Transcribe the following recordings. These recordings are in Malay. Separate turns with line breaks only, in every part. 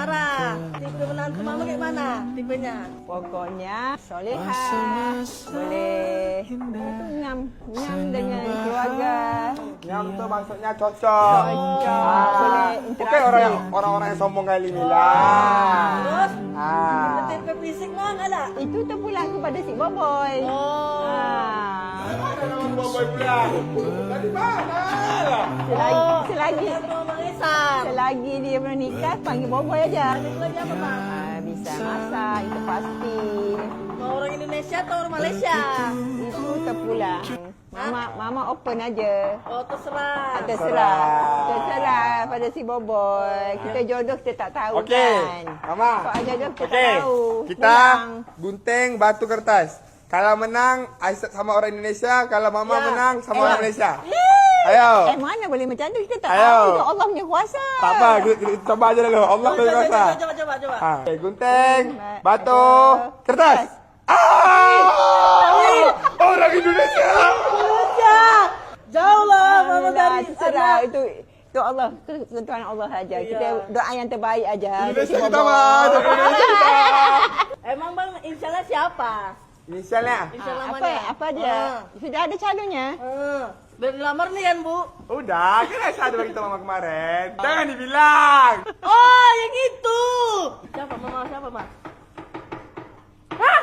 marah. Tipe menantu mama kayak mana? Tipenya?
Pokoknya solehah, boleh nyam dengan keluarga.
Nyam tuh maksudnya cocok.
Boleh
Oke, orang-orang yang sombong kali ini lah.
Terus?
Ah.
Tipe fisik mah nggak ada?
Itu terpulang kepada si Boboy.
Oh.
Ada nama boboy pula. Dari mana?
Selagi dia belum nikah, panggil Boboy aja.
Itu aja apa bang?
Bisa masak, itu pasti.
Mau orang Indonesia atau orang Malaysia?
Itu terpulang. Mama open aja.
Oh terserah.
Terserah pada si Boboy. Kita jodoh kita tak tahu
Oke,
kan.
Mama.
Soal jodoh kita
Oke,
tak tahu.
kita
Pulang.
gunting batu kertas. Kalau menang Aisyah sama orang Indonesia, kalau Mama menang sama orang Malaysia. Ayo.
Mana boleh macam tu, kita tak
Ayo.
tahu. Itu Allah punya kuasa.
Tak apa, kita coba aja dulu. Allah punya kuasa.
Coba.
Ha, okay, gunting batu kertas. Orang Indonesia.
Jauh lah mama dari
terserah itu Allah, ketentuan Allah aja. Kita doa yang terbaik aja.
Indonesia kita mah, Indonesia kita.
Emang bang inisialnya siapa?
Inisialnya?
Inisial namanya?
Apa dia? Sudah ada calonnya.
Udah dilamar nih kan bu?
Udah, kan Aisyah ada bagi kita Mama kemarin. Jangan dibilang.
Oh yang itu. Siapa mama siapa mah? Hah?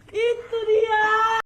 Itu dia.